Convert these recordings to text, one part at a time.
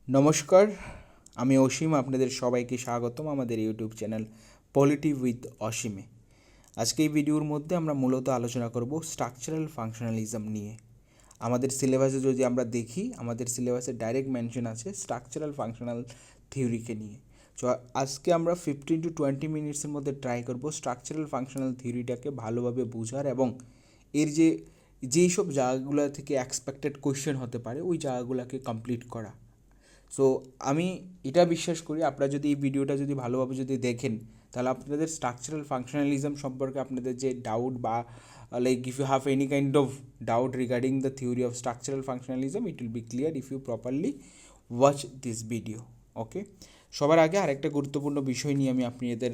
নমস্কার, আমি অসীম। আপনাদের সবাইকে স্বাগতম আমাদের ইউটিউব চ্যানেল পলিটি উইথ অসীমে। আজকে এই ভিডিওর মধ্যে আমরা মূলত আলোচনা করব স্ট্রাকচারাল ফাংশনালিজম নিয়ে। আমাদের সিলেবাসে যদি আমরা দেখি, আমাদের সিলেবাসে ডাইরেক্ট মেনশন আছে স্ট্রাকচারাল ফাংশনাল থিওরিকে নিয়ে। সো আজকে আমরা 15 to 20 মিনিটসের মধ্যে ট্রাই করব স্ট্রাকচারাল ফাংশনাল থিওরিটাকে ভালোভাবে বোঝার এবং এর যেই সব জায়গাগুলো থেকে এক্সপেক্টেড কোয়েশ্চেন হতে পারে ওই জায়গাগুলোকে কমপ্লিট করা। সো আমি এটা বিশ্বাস করি আপনারা যদি এই ভিডিওটা যদি ভালোভাবে যদি দেখেন, তাহলে আপনাদের স্ট্রাকচারাল ফাংশনালিজম সম্পর্কে আপনাদের যে ডাউট বা like if you have any kind of doubt regarding the theory of structural functionalism, it will be clear if you properly watch this video. Okay, সবার আগে আরেকটা গুরুত্বপূর্ণ বিষয় নিয়ে আমি আপনাদের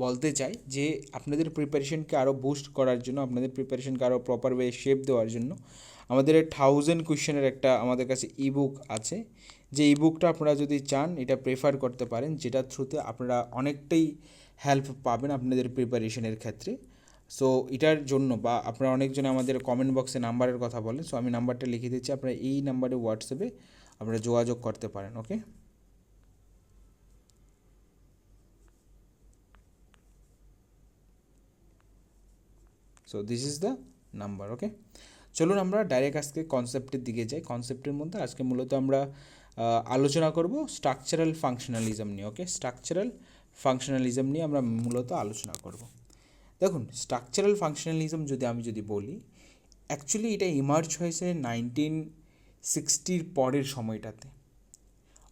বলতে চাই যে আপনাদের প্রিপারেশনকে আরও বুস্ট করার জন্য, আপনাদের প্রিপারেশনকে আরও প্রপার ওয়ে শেপ দেওয়ার জন্য আমাদের 1000 কোয়েশ্চেনের একটা আমাদের কাছে ইবুক আছে। যে ইবুকটা আপনারা যদি চান এটা প্রেফার করতে পারেন, যেটার থ্রুতে আপনারা অনেকটাই হেল্প পাবেন আপনাদের প্রিপারেশনের ক্ষেত্রে। সো এটার জন্য বা আপনারা অনেকজন আমাদের কমেন্ট বক্সে নাম্বারের কথা বলেন, সো আমি নাম্বারটা লিখে দিচ্ছি, আপনারা এই নাম্বারে হোয়াটসঅ্যাপে আপনারা যোগাযোগ করতে পারেন। Okay, so this is the number. Okay, চলুন আমরা ডাইরেক্ট আজকে কনসেপ্টের দিকে যাই। কনসেপ্টের মধ্যে আজকে মূলত আমরা আলোচনা করব স্ট্রাকচারাল ফাংশনালিজম নিয়ে। ওকে, স্ট্রাকচারাল ফাংশনালিজম নিয়ে আমরা মূলত আলোচনা করব। দেখুন, স্ট্রাকচারাল ফাংশনালিজম যদি বলি, অ্যাকচুয়ালি এটা ইমার্জ হয়েছে 1960 পরের সময়টাতে।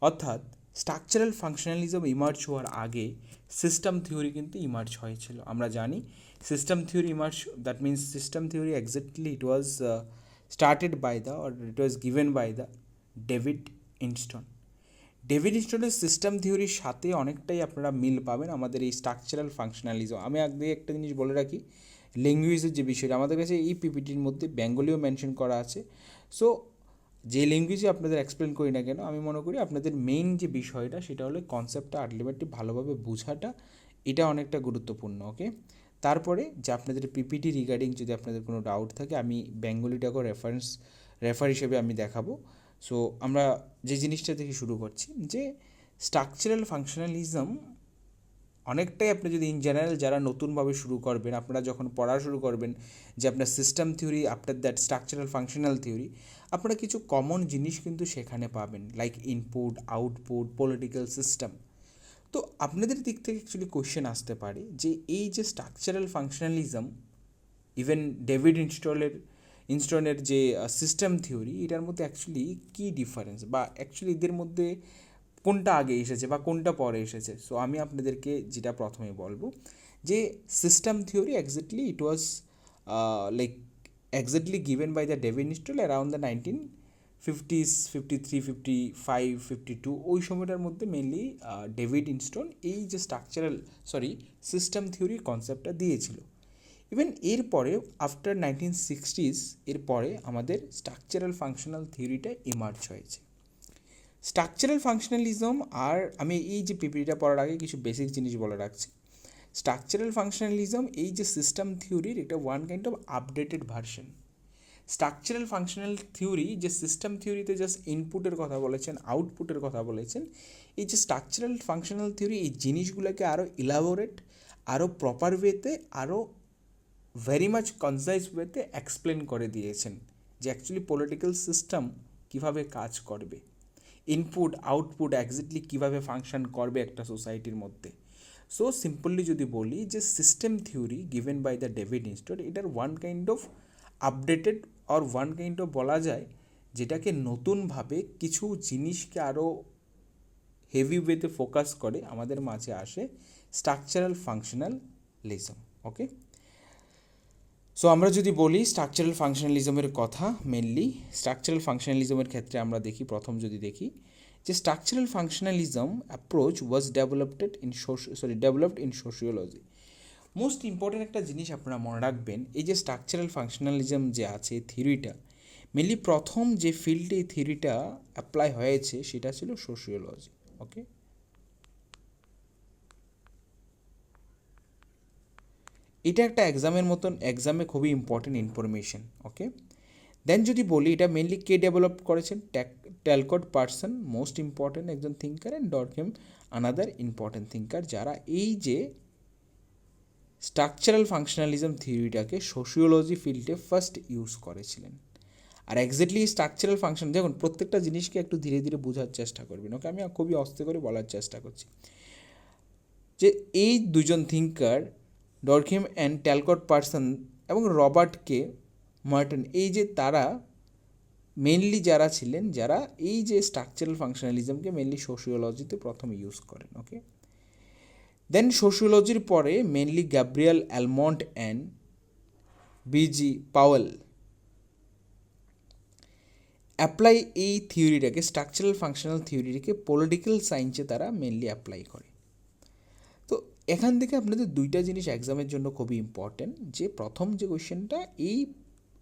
অর্থাৎ স্ট্রাকচারাল ফাংশনালিজম ইমার্জ হওয়ার আগে সিস্টেম থিওরি কিন্তু ইমার্জ হয়েছিল। আমরা জানি system theory emerge, that means system theory exactly it was started by the or it was given by the David Easton. David ইনস্টনের সিস্টেম থিওরির সাথে অনেকটাই আপনারা মিল পাবেন আমাদের এই স্ট্রাকচারাল ফাংশনালিজম। আমি আগে একটা জিনিস বলে রাখি, ল্যাঙ্গুয়েজের যে বিষয়টা আমাদের কাছে এই পিপিটির মধ্যে বেঙ্গলিও মেনশন করা আছে। সো যে ল্যাঙ্গুয়েজে আপনাদের এক্সপ্লেন করি না কেন, আমি মনে করি আপনাদের মেইন যে বিষয়টা সেটা হলো কনসেপ্টটা আলটিমেটলি ভালোভাবে বোঝাটা, এটা অনেকটা গুরুত্বপূর্ণ। ওকে, তারপরে যে আপনাদের পিপিটি রিগার্ডিং যদি আপনাদের কোনো ডাউট থাকে, আমি বেঙ্গলিটাকেও রেফার হিসেবে আমি দেখাবো। সো আমরা যে জিনিসটা থেকে শুরু করছি, যে স্ট্রাকচারাল ফাংশনালিজম অনেকটাই আপনি যদি ইন জেনারেল যারা নতুনভাবে শুরু করবেন, আপনারা যখন পড়া শুরু করবেন যে আপনার system theory after that structural functional theory, আপনারা কিছু কমন জিনিস কিন্তু সেখানে পাবেন, like input, output, political system. তো আপনাদের দিক থেকে অ্যাকচুয়ালি কোয়েশ্চেন আসতে পারে যে এই যে স্ট্রাকচারাল ফাংশনালিজম, ইভেন ডেভিড ইনস্টনের যে সিস্টেম থিওরি, এটার মধ্যে অ্যাকচুয়ালি কী ডিফারেন্স বা অ্যাকচুয়ালি এদের মধ্যে কোনটা আগে এসেছে বা কোনটা পরে এসেছে। সো আমি আপনাদেরকে যেটা প্রথমে বলবো যে system theory exactly it was like exactly given by the David Easton around the 1950s, 53, 55, 52, ওই সময়টার মধ্যে মেনলি ডেভিড ইনস্টন এই যে সিস্টেম থিওরি কনসেপ্টটা দিয়েছিল। ইভেন এরপরে আফটার 1960s এরপরে আমাদের স্ট্রাকচারাল ফাংশনাল থিওরিটা ইমার্জ হয়েছে। স্ট্রাকচারাল ফাংশনালিজম, আর আমি এই যে পিপিটিটা পড়ার আগে কিছু বেসিক জিনিস বলে রাখছি। স্ট্রাকচারাল ফাংশনালিজম এই যে সিস্টেম থিওরির এটা one kind of updated version. Structural functional theory যে সিস্টেম থিওরিতে জাস্ট ইনপুটের কথা বলেছেন, আউটপুটের কথা বলেছেন, এই যে স্ট্রাকচারাল ফাংশনাল থিওরি এই জিনিসগুলোকে আরও ইলাবোরেট, আরও প্রপার ওয়েতে, আরও ভেরি মাচ কনসাইজ ওয়েতে এক্সপ্লেন করে দিয়েছেন যে অ্যাকচুয়ালি পলিটিক্যাল সিস্টেম কীভাবে কাজ করবে, ইনপুট আউটপুট এক্স্যাক্টলি কীভাবে ফাংশন করবে একটা সোসাইটির মধ্যে। সো সিম্পলি যদি বলি যে system theory given by the David Easton, এটার one kind of updated or one kind of বলা যায় যেটাকে নতুনভাবে কিছু জিনিসকে আরও হেভি ওয়েতে ফোকাস করে আমাদের মাঝে আসে স্ট্রাকচারাল ফাংশনালিজম। ওকে, সো আমরা যদি বলি স্ট্রাকচারাল ফাংশনালিজমের কথা, মেনলি স্ট্রাকচারাল ফাংশনালিজমের ক্ষেত্রে আমরা দেখি, প্রথম যদি দেখি যে structural functionalism approach was developed in sociology. Most important একটা জিনিস আপনারা মনে রাখবেন, এই যে স্ট্রাকচারাল ফাংশনালিজম যে আছে থিওরিটা, মেনলি প্রথম যে ফিল্ডে এই থিওরিটা অ্যাপ্লাই হয়েছে সেটা ছিল সোশিওলজি। ওকে, এটা একটা এক্সামের মতন, এক্সামে খুবই ইম্পর্টেন্ট ইনফরমেশন। ওকে, দেন যদি বলি এটা মেনলি কে ডেভেলপ করেছেন, ট্যালকট পার্সন মোস্ট ইম্পর্টেন্ট একজন thinker, and Durkheim another important thinker, যারা এই যে স্ট্রাকচারাল ফাংশনালিজম থিওরিটাকে সোশিওলজি ফিল্ডে ফার্স্ট ইউজ করেছিলেন। আর এক্স্যাক্টলি স্ট্রাকচারাল ফাংশন, দেখুন প্রত্যেকটা জিনিসকে একটু ধীরে ধীরে বোঝার চেষ্টা করবেন, ওকে আমি খুবই আস্তে করে বলার চেষ্টা করছি যে এই দুজন থিঙ্কার ডরহেম অ্যান্ড ট্যালকট পার্সন এবং রবার্ট কে মার্টন, এই যে তারা মেনলি যারা ছিলেন, যারা এই যে স্ট্রাকচারাল ফাংশনালিজমকে মেনলি সোশিওলজিতে প্রথম ইউজ করেন। ওকে, দেন সোশিওলজির পরে mainly Gabriel Almond and B G Powell apply এই থিওরিটাকে, স্ট্রাকচারাল ফাংশনাল থিওরিটাকে পলিটিক্যাল সায়েন্সে তারা মেনলি অ্যাপ্লাই করে। তো এখান থেকে আপনাদের দুইটা জিনিস এক্সামের জন্য খুবই ইম্পর্টেন্ট, যে প্রথম যে কোয়েশ্চেনটা, এই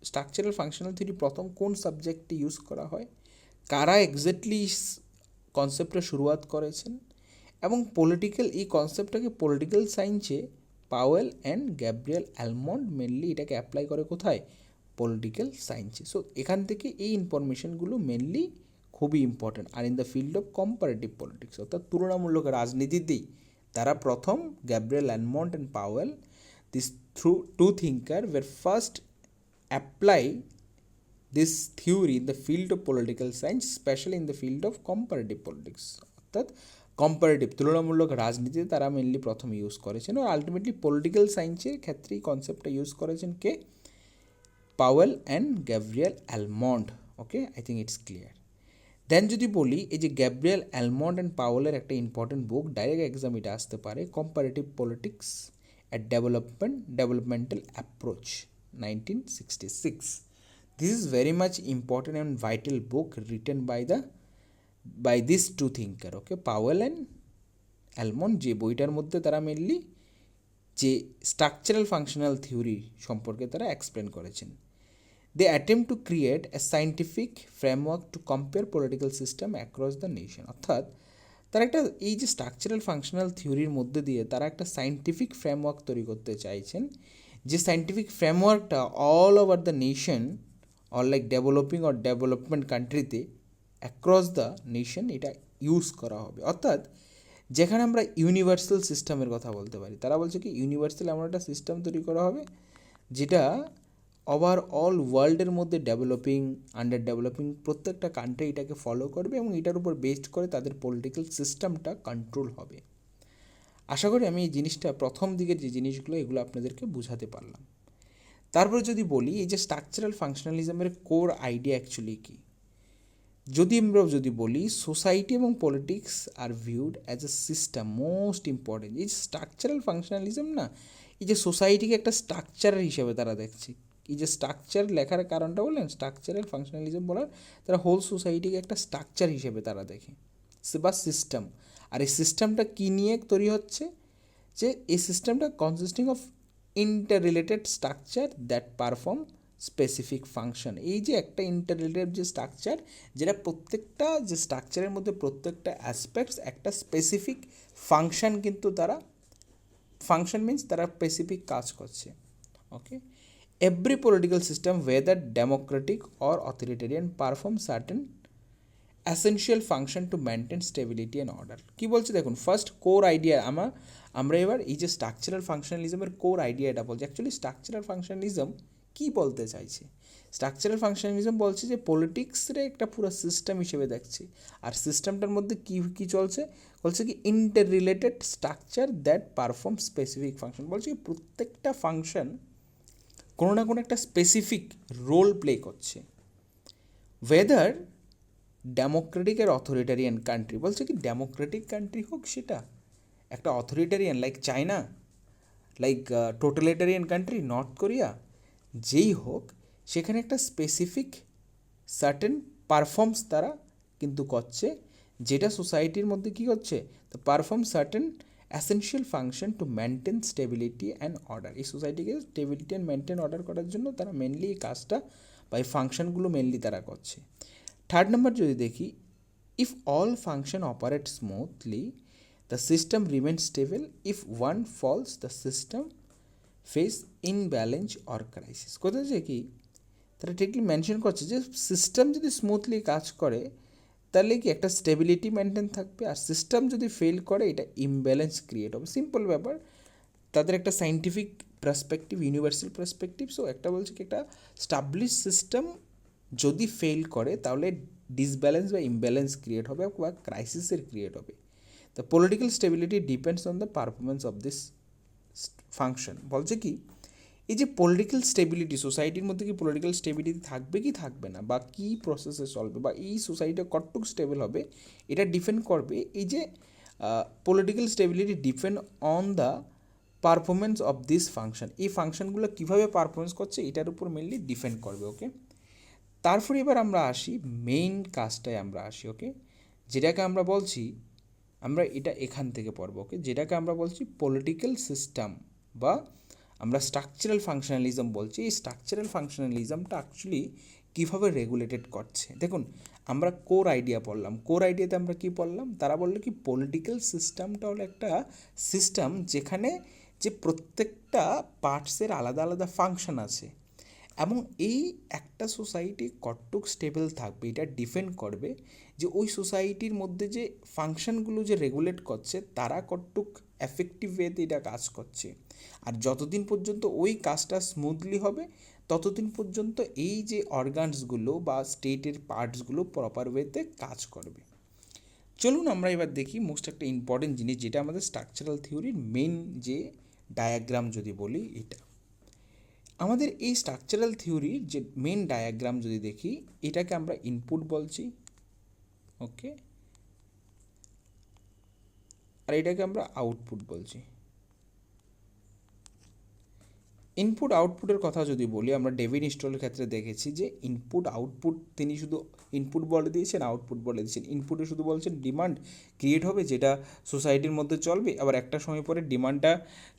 স্ট্রাকচারাল ফাংশনাল থিওরি প্রথম কোন সাবজেক্টে ইউজ করা হয়, কারা এক্স্যাক্টলি কনসেপ্টটা শুরুয়াত করেছেন, এবং পলিটিক্যাল এই কনসেপ্টটাকে পলিটিক্যাল সায়েন্সে Powell and Gabriel almond mainly এটাকে অ্যাপ্লাই করে কোথায়, পলিটিক্যাল সায়েন্সে। সো এখান থেকে এই ইনফরমেশনগুলো মেনলি খুবই ইম্পর্টেন্ট। আর in the field of comparative politics, অর্থাৎ তুলনামূলক রাজনীতিতেই তারা প্রথম, Gabriel Almond and Powell, this two thinker were first apply this theory in the field of political science, especially in the field of comparative politics, অর্থাৎ comparative তুলনামূলক রাজনীতিতে তারা mainly প্রথম ইউজ করেছেন, আর আলটিমেটলি পলিটিক্যাল সায়েন্সের ক্ষেত্রে এই কনসেপ্টটা ইউজ করেছেন কে, Powell and Gabriel Almond. Okay, I think it's clear. Then যদি বলি এই যে গ্যাব্রিয়েল অ্যালমন্ড অ্যান্ড পাওয়েলের একটা ইম্পর্টেন্ট বুক, ডাইরেক্ট এক্সাম এটা আসতে পারে, comparative politics at developmental approach 1966. This is very much important and vital book written by these two thinker, okay, Powell and Almond, যে বইটার মধ্যে তারা মেনলি যে স্ট্রাকচারাল ফাংশনাল থিওরি সম্পর্কে তারা এক্সপ্লেন করেছেন। They attempt to create a scientific framework to compare political system across the nation, অর্থাৎ তারা একটা এই যে স্ট্রাকচারাল ফাংশনাল থিওরির মধ্যে দিয়ে তারা একটা সায়েন্টিফিক ফ্রেমওয়ার্ক তৈরি করতে চাইছেন, যে সায়েন্টিফিক ফ্রেমওয়ার্কটা all over the nation or like developing or development কান্ট্রিতে অ্যাক্রস দ্য নেশন এটা ইউজ করা হবে। অর্থাৎ যেখানে আমরা ইউনিভার্সাল সিস্টেমের কথা বলতে পারি, তারা বলছে কি ইউনিভার্সাল এমন একটা সিস্টেম তৈরি করা হবে যেটা ওভারঅল ওয়ার্ল্ডের মধ্যে ডেভেলপিং, আন্ডার ডেভেলপিং প্রত্যেকটা কান্ট্রি এটাকে ফলো করবে এবং এটার উপর বেসড করে তাদের পলিটিক্যাল সিস্টেমটা কন্ট্রোল হবে। আশা করি আমি এই জিনিসটা প্রথম দিকের যে জিনিসগুলো এগুলো আপনাদেরকে বোঝাতে পারলাম। তারপরে যদি বলি এই যে স্ট্রাকচারাল ফাংশনালিজমের কোর আইডিয়া অ্যাকচুয়ালি কী, যদি বলি সোসাইটি এবং politics are viewed as a system, most important. এই যে স্ট্রাকচারাল ফাংশনালিজম না, এই যে সোসাইটিকে একটা স্ট্রাকচার হিসেবে তারা দেখছে, এই যে স্ট্রাকচার লেখার কারণটা বললেন, স্ট্রাকচারাল ফাংশনালিজম বলার, তারা হোল সোসাইটিকে একটা স্ট্রাকচার হিসেবে তারা দেখে বা সিস্টেম। আর এই সিস্টেমটা কী নিয়ে তৈরি হচ্ছে, যে এই সিস্টেমটা consisting of interrelated structure that perform specific function. এই যে একটা ইন্টাররিলেটেড যে স্ট্রাকচার, যেটা প্রত্যেকটা যে স্ট্রাকচারের মধ্যে প্রত্যেকটা অ্যাসপেক্টস একটা স্পেসিফিক ফাংশন, কিন্তু তারা ফাংশন মিনস তারা স্পেসিফিক কাজ করছে। Okay, every political system whether democratic or authoritarian perform certain essential function to maintain stability and order. কী বলছে দেখুন, ফার্স্ট কোর আইডিয়া আমরা এবার এই যে স্ট্রাকচারাল ফাংশনালিজমের কোর আইডিয়াটা বলছি। অ্যাকচুয়ালি স্ট্রাকচারাল ফাংশনালিজম কী বলতে চাইছে, স্ট্রাকচারাল ফাংশনালিজম বলছে যে পলিটিক্সরে একটা পুরো সিস্টেম হিসেবে দেখছে, আর সিস্টেমটার মধ্যে কী কী চলছে, বলছে কি inter related structure that perform specific function. বলছে কি প্রত্যেকটা ফাংশন কোনো না কোনো একটা স্পেসিফিক রোল প্লে করছে, ওয়েদার ডেমোক্রেটিক আর অথরিটারিয়ান কান্ট্রি। বলছে কি ডেমোক্রেটিক কান্ট্রি হোক, সেটা একটা authoritarian like China, like totalitarian country north Korea, যেই হোক, সেখানে একটা স্পেসিফিক সার্টেন পারফর্মস তারা কিন্তু করছে, যেটা সোসাইটির মধ্যে কী করছে, তো perform certain essential function to maintain stability and order. এই সোসাইটিকে স্টেবিলিটি অ্যান্ড মেনটেন অর্ডার করার জন্য তারা মেনলি এই কাজটা বা এই ফাংশনগুলো মেনলি তারা করছে। থার্ড নাম্বার যদি দেখি, if all function operate smoothly the system remain stable, if one falls the system face imbalance or crisis. কোথায় যে কি তারা ঠিকই মেনশন করছে যে সিস্টেম যদি স্মুথলি কাজ করে তাহলে কি একটা স্টেবিলিটি মেনটেন থাকবে, আর সিস্টেম যদি ফেল করে এটা ইমব্যালেন্স ক্রিয়েট হবে। সিম্পল ব্যাপার, তাদের একটা scientific perspective, universal perspective. So একটা বলছে কি একটা স্টাবলিশ সিস্টেম যদি ফেল করে তাহলে ডিসব্যালেন্স বা ইমব্যালেন্স ক্রিয়েট হবে বা ক্রাইসিসের ক্রিয়েট হবে। The political stability depends on the performance of this function. বলছে কি এই যে পলিটিক্যাল স্টেবিলিটি, সোসাইটির মধ্যে কি পলিটিক্যাল স্টেবিলিটি থাকবে কি থাকবে না, বা কী প্রসেসে চলবে, বা এই সোসাইটিটা কতটুকু স্টেবল হবে, এটা ডিপেন্ড করবে এই যে political stability depend on the performance of this function. এই ফাংশনগুলো কীভাবে পারফরমেন্স করছে এটার উপর মেনলি ডিপেন্ড করবে। ওকে, তারপরে এবার আমরা আসি মেইন কাজটায় আমরা আসি। ওকে, যেটাকে আমরা বলছি, আমরা এটা এখান থেকে পড়ব। ওকে, যেটাকে আমরা বলছি পলিটিক্যাল সিস্টেম বা আমরা স্ট্রাকচারাল ফাংশনালিজম বলছি। এই স্ট্রাকচারাল ফাংশনালিজমটা অ্যাকচুয়ালি কীভাবে রেগুলেটেড করছে। দেখুন, আমরা কোর আইডিয়া পড়লাম, কোর আইডিয়াতে আমরা কী পড়লাম, তারা বললো কি পলিটিক্যাল সিস্টেমটা হলো একটা সিস্টেম যেখানে যে প্রত্যেকটা পার্টসের আলাদা আলাদা ফাংশন আছে, এবং এই একটা সোসাইটি কতটুক স্টেবল থাকবে এটা ডিপেন্ড করবে যে ওই সোসাইটির মধ্যে যে ফাংশনগুলো যে রেগুলেট করছে তারা কতটুক এফেক্টিভ ওয়েতে এটা কাজ করছে। আর যতদিন পর্যন্ত ওই কাজটা স্মুথলি হবে ততদিন পর্যন্ত এই যে অর্গানসগুলো বা স্টেটের পার্টসগুলো প্রপার ওয়েতে কাজ করবে। চলুন আমরা এবার দেখি মোস্ট একটা ইম্পর্টেন্ট জিনিস, যেটা আমাদের স্ট্রাকচারাল থিওরির মেন যে ডায়াগ্রাম যদি বলি, এটা আমাদের এই স্ট্রাকচারাল থিওরির যে মেন ডায়াগ্রাম যদি দেখি, এটাকে আমরা ইনপুট বলছি। ওকে, আর এটাকে আমরা আউটপুট বলছি। ইনপুট আউটপুটের কথা যদি বলি, আমরা ডেভিড ইনস্টলের ক্ষেত্রে দেখেছি যে ইনপুট আউটপুট তিনি শুধু ইনপুট বলে দিয়েছেন, আউটপুট বলে দিয়েছেন। ইনপুটে শুধু বলছেন ডিমান্ড ক্রিয়েট হবে যেটা সোসাইটির মধ্যে চলবে, আবার একটা সময় পরে ডিমান্ডটা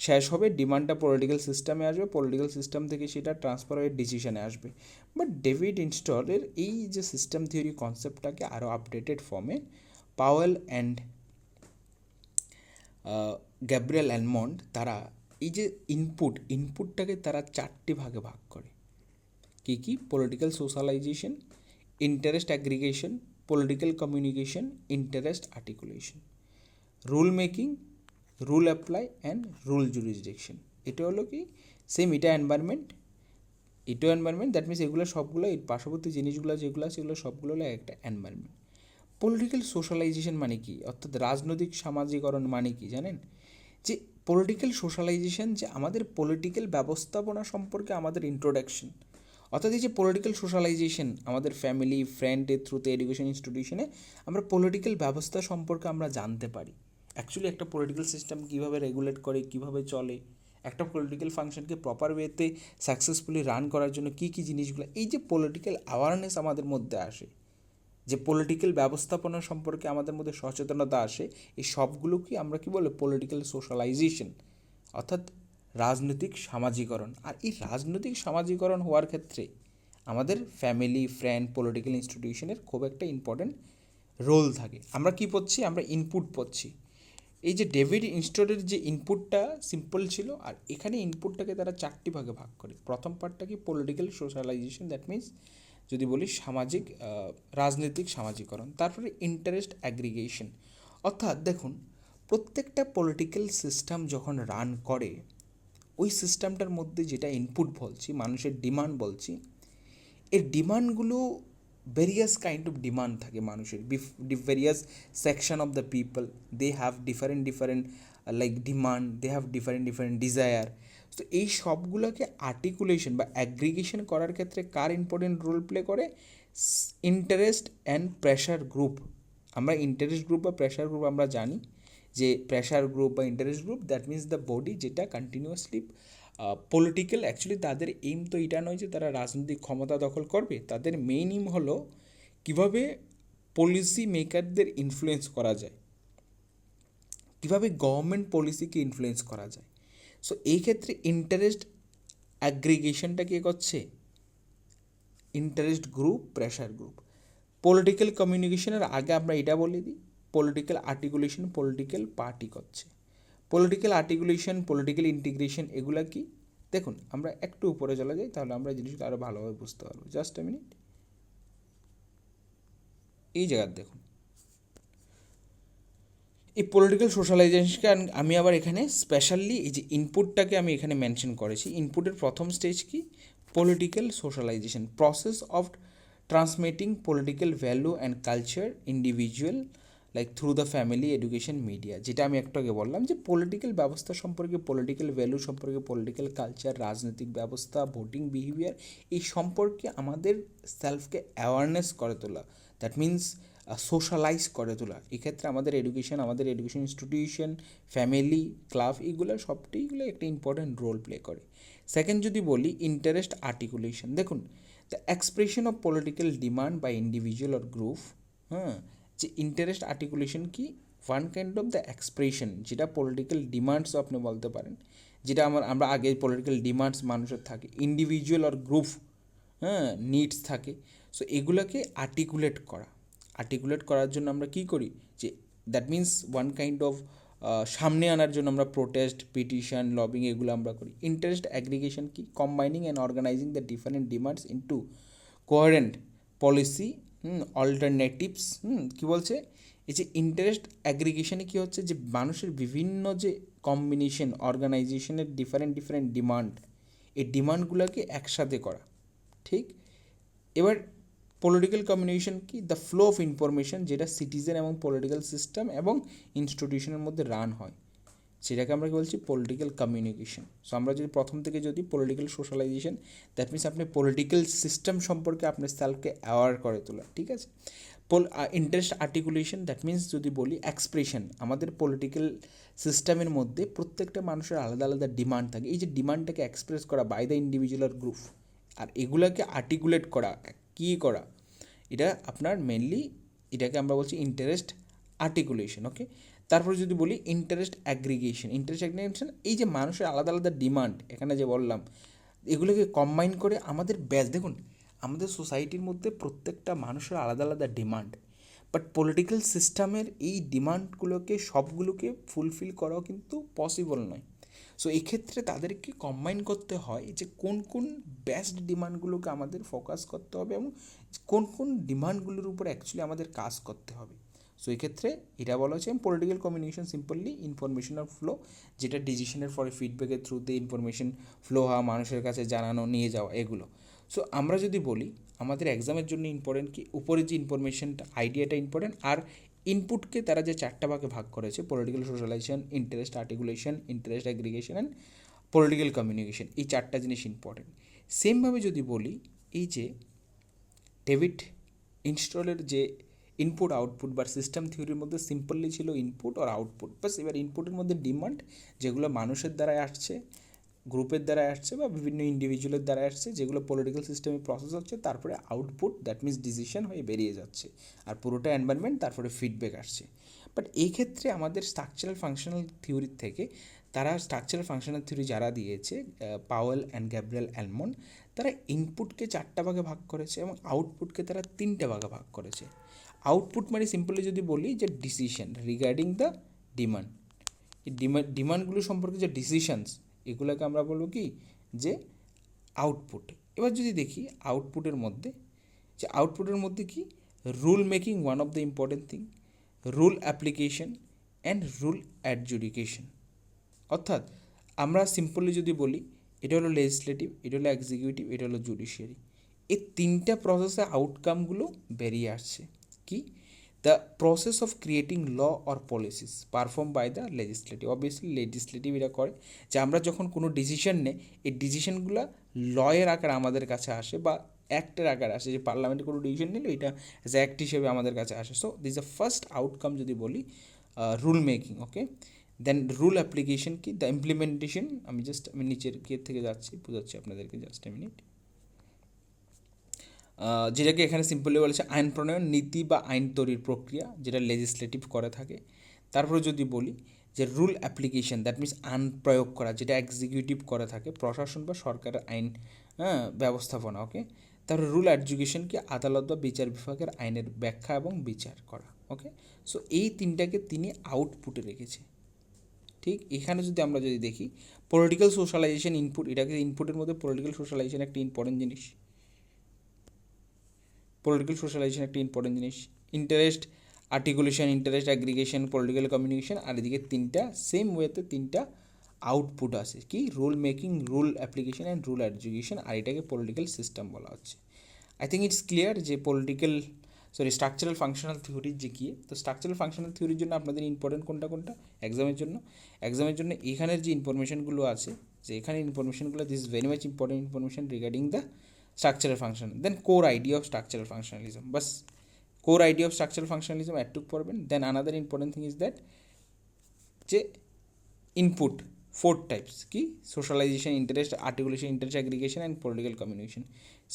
শেষ হবে, ডিমান্ডটা পলিটিক্যাল সিস্টেমে আসবে, পলিটিক্যাল সিস্টেম থেকে সেটা ট্রান্সফার হয়ে ডিসিশনে আসবে। বাট ডেভিড ইনস্টলের এই যে সিস্টেম থিওরি কনসেপ্টটাকে আরও আপডেটেড ফর্মে পাওয়েল অ্যান্ড গ্যাব্রিয়েল অ্যালমন্ড তারা এই যে ইনপুটটাকে তারা 4টি ভাগে ভাগ করে। কী কী? Political socialisation, interest aggregation, political communication, interest articulation, rule making, rule apply and rule jurisdiction. এটা হলো কি সেম এটা এনভায়রনমেন্ট, দ্যাট মিনস এগুলো সবগুলো এই পার্শ্ববর্তী জিনিসগুলো যেগুলো আছে এগুলো সবগুলো হলো একটা এনভায়রনমেন্ট। পলিটিক্যাল সোশ্যালাইজেশন মানে কি, অর্থাৎ রাজনৈতিক সামাজিকরণ মানে কি জানেন? যে পলিটিক্যাল সোশ্যালাইজেশন যে আমাদের পলিটিক্যাল ব্যবস্থাপনা সম্পর্কে আমাদের ইন্ট্রোডাকশন, অর্থাৎ এই যে পলিটিক্যাল সোশ্যালাইজেশন আমাদের ফ্যামিলি ফ্রেন্ডের থ্রুতে এডুকেশন ইনস্টিটিউশনে আমরা পলিটিক্যাল ব্যবস্থা সম্পর্কে আমরা জানতে পারি। অ্যাকচুয়ালি একটা পলিটিক্যাল সিস্টেম কীভাবে রেগুলেট করে, কীভাবে চলে, একটা পলিটিক্যাল ফাংশনকে প্রপার ওয়েতে সাকসেসফুলি রান করার জন্য কী কী জিনিসগুলো, এই যে পলিটিক্যাল অ্যাওয়ারনেস আমাদের মধ্যে আসে, যে পলিটিক্যাল ব্যবস্থাপনা সম্পর্কে আমাদের মধ্যে সচেতনতা আসে, এই সবগুলোকে আমরা কী বলে পলিটিক্যাল সোশ্যালাইজেশন, অর্থাৎ রাজনৈতিক সামাজিকরণ। আর এই রাজনৈতিক সামাজিকরণ হওয়ার ক্ষেত্রে আমাদের ফ্যামিলি ফ্রেন্ড পলিটিক্যাল ইনস্টিটিউশনের খুব একটা ইম্পর্ট্যান্ট রোল থাকে। আমরা কী পড়ছি? আমরা ইনপুট পড়ছি। এই যে ডেভিড ইনস্টলের যে ইনপুটটা সিম্পল ছিল, আর এখানে ইনপুটটাকে তারা 4টি ভাগে ভাগ করে। প্রথম পার্টটা কি পলিটিক্যাল সোশ্যালাইজেশন, দ্যাট মিনস যদি বলি সামাজিক রাজনৈতিক সামাজিকরণ। তারপরে ইন্টারেস্ট অ্যাগ্রিগেশন, অর্থাৎ দেখুন প্রত্যেকটা পলিটিক্যাল সিস্টেম যখন রান করে ওই সিস্টেমটার মধ্যে যেটা ইনপুট বলছি, মানুষের ডিমান্ড বলছি, এর ডিমান্ডগুলো ভেরিয়াস কাইন্ড অফ ডিমান্ড থাকে মানুষের, various section of the people, they have different like demand, they have different desire. তো এই সবগুলোকে আর্টিকুলেশন বা অ্যাগ্রিগেশন করার ক্ষেত্রে কার ইম্পর্টেন্ট রোল প্লে করে? Interest and pressure group. আমরা ইন্টারেস্ট গ্রুপ বা প্রেশার গ্রুপ আমরা জানি যে প্রেশার গ্রুপ বা interest group that means the body যেটা কন্টিনিউয়াসলি পলিটিক্যাল, অ্যাকচুয়ালি তাদের এইম তো এটা নয় যে তারা রাজনৈতিক ক্ষমতা দখল করবে, তাদের মেইন এইম হলো কীভাবে পলিসি মেকারদের ইনফ্লুয়েন্স করা যায়, কীভাবে গভর্নমেন্ট পলিসিকে ইনফ্লুয়েন্স করা যায়। সো এই ক্ষেত্রে ইন্টারেস্ট অ্যাগ্রিগেশনটা কে করছে? Interest group, pressure group. Political কমিউনিকেশনের আগে আমরা এটা বলে দিই, পলিটিক্যাল আর্টিকুলেশন পলিটিক্যাল পার্টি করছে। পলিটিক্যাল আর্টিকুলেশন, পলিটিক্যাল ইন্টিগ্রেশন এগুলা কি? দেখুন আমরা একটু উপরে চলে যাই, তাহলে আমরা জিনিসটা আরও ভালোভাবে বুঝতে পারবো। জাস্ট এ মিনিট, এই জায়গার দেখুন এই পলিটিক্যাল সোশ্যালাইজেশনকে আমি আবার এখানে স্পেশালি এই যে ইনপুটটাকে আমি এখানে মেনশন করেছি। ইনপুটের প্রথম স্টেজ কি? Political socialisation, process of transmitting political value and culture individual like through the family, education, media. যেটা আমি একটু আগে বললাম যে পলিটিক্যাল ব্যবস্থা সম্পর্কে, পলিটিক্যাল ভ্যালু সম্পর্কে, পলিটিক্যাল কালচার, রাজনৈতিক ব্যবস্থা, ভোটিং বিহেভিয়ার, এই সম্পর্কে আমাদের সেলফকে অ্যাওয়ারনেস করে তোলা, দ্যাট মিনস সোশ্যালাইজ করে তোলা। এক্ষেত্রে আমাদের এডুকেশন ইনস্টিটিউশন, ফ্যামিলি, ক্লাব, এইগুলো সবটাইগুলো একটা ইম্পর্ট্যান্ট রোল প্লে করে। সেকেন্ড যদি বলি ইন্টারেস্ট আর্টিকুলেশন, দেখুন the expression of political demand by individual or group. হ্যাঁ, যে ইন্টারেস্ট আর্টিকুলেশন কি? One kind of the expression, যেটা পলিটিক্যাল ডিমান্ডসও আপনি বলতে পারেন, যেটা আমরা আগে পলিটিক্যাল ডিমান্ডস মানুষের থাকে, ইন্ডিভিজুয়াল অর গ্রুপ, হ্যাঁ, নিডস থাকে। সো এগুলোকে আর্টিকুলেট করার জন্য আমরা কী করি? যে that means one kind of সামনে আনার জন্য আমরা প্রোটেস্ট, পিটিশন, লবিং, এগুলো আমরা করি। ইন্টারেস্ট অ্যাগ্রিগেশন কি? Combining and organising the different demands into coherent policy, alternatives. কী বলছে? এই যে ইন্টারেস্ট অ্যাগ্রিগেশনে কী হচ্ছে? যে মানুষের বিভিন্ন যে কম্বিনেশন, অর্গানাইজেশনের ডিফারেন্ট ডিমান্ড, এই ডিমান্ডগুলোকে একসাথে করা, ঠিক? এবার পলিটিক্যাল কমিউনিকেশন কি? দ্য ফ্লো অফ ইনফরমেশন, যেটা সিটিজেন এবং পলিটিক্যাল সিস্টেম এবং ইনস্টিটিউশনের মধ্যে রান হয়, সেটাকে আমরা কি বলছি? Political communication. সো আমরা যদি প্রথম থেকে যদি পলিটিক্যাল সোশ্যালাইজেশন, দ্যাট মিনস আপনি পলিটিক্যাল সিস্টেম সম্পর্কে আপনার সেলফকে অ্যাওয়ার করে তোলা, ঠিক আছে? ইন্টারেস্ট আর্টিকুলেশন, দ্যাট মিনস যদি বলি এক্সপ্রেশন, আমাদের পলিটিক্যাল সিস্টেমের মধ্যে প্রত্যেকটা মানুষের আলাদা আলাদা ডিমান্ড থাকে, এই যে ডিমান্ডটাকে এক্সপ্রেস করা বাই দ্য ইন্ডিভিজুয়াল আর গ্রুপ, আর এগুলোকে আর্টিকুলেট করা, কী করা, এটা আপনার মেনলি এটাকে আমরা বলছি ইন্টারেস্ট আর্টিকুলেশন। ওকে, তারপরে যদি বলি ইন্টারেস্ট অ্যাগ্রিগেশন, এই যে মানুষের আলাদা আলাদা ডিমান্ড, এখানে যে বললাম, এগুলোকে কম্বাইন করে আমাদের দেখুন আমাদের সোসাইটির মধ্যে প্রত্যেকটা মানুষের আলাদা আলাদা ডিমান্ড, বাট পলিটিক্যাল সিস্টেমের এই ডিমান্ডগুলোকে সবগুলোকে ফুলফিল করাও কিন্তু পসিবল নয়। সো এক্ষেত্রে তাদেরকে কম্বাইন করতে হয় যে কোন কোন বেস্ট ডিমান্ডগুলোকে আমাদের ফোকাস করতে হবে এবং কোন কোন ডিমান্ডগুলোর উপর অ্যাকচুয়ালি আমাদের কাজ করতে হবে। সো এক্ষেত্রে এটা বলা হচ্ছে political communication simply informational flow, যেটা ডিসিশনের পরে ফিডব্যাকের থ্রুতে ইনফরমেশন ফ্লো হওয়া, মানুষের কাছে জানানো, নিয়ে যাওয়া, এগুলো। সো আমরা যদি বলি আমাদের এক্সামের জন্য ইম্পর্টেন্ট কি? উপরে যে ইনফরমেশনটা, আইডিয়াটা ইম্পর্টেন্ট, আর ইনপুটকে তারা যে চারটা ভাগে ভাগ করেছে, political socialisation, interest articulation, interest aggregation and political communication, এই চারটা জিনিস ইম্পর্টেন্ট। সেমভাবে যদি বলি এই যে ডেভিড ইনস্টলের যে ইনপুট আউটপুট বা সিস্টেম থিওরির মধ্যে সিম্পলি ছিল ইনপুট আর আউটপুট, বাস। এবার ইনপুটের মধ্যে ডিমান্ড, যেগুলো মানুষের দ্বারাই আসছে, গ্রুপের দ্বারা আসছে বা বিভিন্ন ইন্ডিভিজুয়ালের দ্বারা আসছে, যেগুলো পলিটিক্যাল সিস্টেমে প্রসেস হচ্ছে, তারপরে আউটপুট, দ্যাট মিনস ডিসিশন হয়ে বেরিয়ে যাচ্ছে, আর পুরোটা এনভায়রনমেন্ট, তারপরে ফিডব্যাক আসছে। বাট এই ক্ষেত্রে আমাদের স্ট্রাকচারাল ফাংশনাল থিওরির থেকে, তারা স্ট্রাকচারাল ফাংশনাল থিওরি যারা দিয়েছে, পাওয়েল অ্যান্ড গ্যাব্রিয়েল অ্যালমন্ড, তারা ইনপুটকে চারটা ভাগে ভাগ করেছে এবং আউটপুটকে তারা তিনটে ভাগে ভাগ করেছে। আউটপুট মানে সিম্পলি যদি বলি যে ডিসিশন রিগার্ডিং দ্য ডিমান্ড, এই ডিমান্ডগুলো সম্পর্কে যে ডিসিশনস, এগুলোকে আমরা বলবো কি? যে আউটপুট। এবার যদি দেখি আউটপুটের মধ্যে কি? Rule making, one of the important thing, rule application and rule adjudication. অর্থাৎ আমরা সিম্পলি যদি বলি, এটা হলো লেজিসলেটিভ, এটা হলো এক্সিকিউটিভ, এটা হলো জুডিশিয়ারি, এই তিনটা প্রসেসে আউটকামগুলো বেরিয়ে আসছে। কি? The process of creating law or policies perform by the legislative. Obviously legislative এটা করে যে আমরা যখন কোনো ডিসিশন নেই, এই ডিসিশনগুলো লয়ের আকার আমাদের কাছে আসে বা অ্যাক্টের আকার আসে, যে পার্লামেন্টে কোনো ডিসিশন নিলে এটা অ্যাজ অ্যাক্ট হিসেবে আমাদের কাছে আসে। So this the first outcome যদি বলি রুল মেকিং। ওকে, দেন রুল অ্যাপ্লিকেশন কি? The implementation. আমি নিচের থেকে যাচ্ছি, বোঝাচ্ছি আপনাদেরকে, জাস্ট এ মিনিট। যেটাকে এখানে সিম্পলি বলেছে আইন প্রণয়ন, নীতি বা আইন তৈরির প্রক্রিয়া, যেটা লেজিসলেটিভ করে থাকে। তারপরে যদি বলি যে রুল অ্যাপ্লিকেশন, দ্যাট মিনস আইন প্রয়োগ করা, যেটা এক্সিকিউটিভ করে থাকে, প্রশাসন বা সরকারের আইন ব্যবস্থাপনা। ওকে, তারপরে রুল অ্যাডজুডিকেশন কি? আদালত বা বিচার বিভাগের আইনের ব্যাখ্যা এবং বিচার করা। ওকে, সো এই তিনটাকে তিনি আউটপুটে রেখেছে। ঠিক এখানে যদি আমরা দেখি পলিটিক্যাল সোশ্যালাইজেশন ইনপুট, এটাকে ইনপুটের মধ্যে পলিটিক্যাল সোশ্যালাইজেশন একটা ইম্পর্টেন্ট জিনিস, পলিটিক্যাল সোশ্যালাইজেশন একটা ইম্পর্টেন্ট জিনিস, interest articulation, interest aggregation, political communication, আর এদিকে তিনটা সেম ওয়েতে তিনটা আউটপুট আসে কি rule making, rule application and rule execution, আর এটাকে পলিটিক্যাল সিস্টেম বলা হচ্ছে। আই থিঙ্ক ইটস ক্লিয়ার যে স্ট্রাকচারাল ফাংশনাল থিওরির যে কী। তো স্ট্রাকচারাল ফাংশনাল থিওরির জন্য আপনাদের ইম্পর্টেন্ট কোনটা এক্সামের জন্য এখানের যে ইনফরমেশনগুলো আছে, যে এখানে ইনফরমেশনগুলো, this is very much important information regarding the structural function. Then core idea of structural functionalism, বাস core idea of structural functionalism এটুক পড়বেন। Then another important thing is that যে ইনপুট 4 টাইপস কি socialisation, interest articulation, interest aggregation and political communication.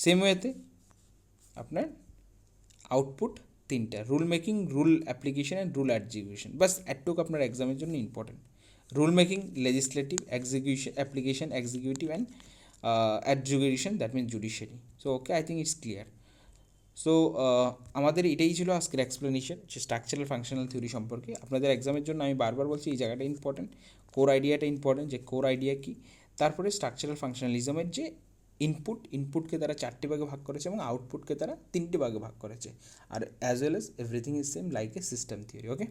Same ওয়েতে আপনার output তিনটা, rule making, rule application and rule execution. বাস এটুক আপনার এক্সামের জন্য important. Rule making, legislative, execution, application, executive and adjudication, that means judiciary. So okay, I think it's clear. So আমাদের এটাই ছিল আজকের এক্সপ্লেনেশন যে স্ট্রাকচারাল ফাংশনাল থিওরি সম্পর্কে। আপনাদের এক্সামের জন্য আমি বারবার বলছি এই জায়গাটা ইম্পর্টেন্ট, কোর আইডিয়াটা ইম্পর্টেন্ট, যে কোর আইডিয়া কী, তারপরে স্ট্রাকচারাল ফাংশনালিজমের যে ইনপুটকে তারা 4টে ভাগে ভাগ করেছে এবং আউটপুটকে তারা 3টে ভাগে ভাগ করেছে, আর as well as everything is same like a system theory. Okay,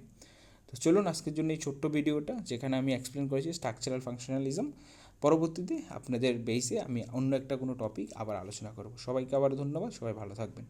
তো চলুন আজকের জন্য এই ছোট্ট ভিডিওটা যেখানে আমি এক্সপ্লেন করেছি স্ট্রাকচারাল ফাংশনালিজম। পরবর্তীতে আপনাদের বেসে আমি অন্য একটা কোনো টপিক আবার আলোচনা করব। সবাইকে আবার ধন্যবাদ, সবাই ভালো থাকবেন।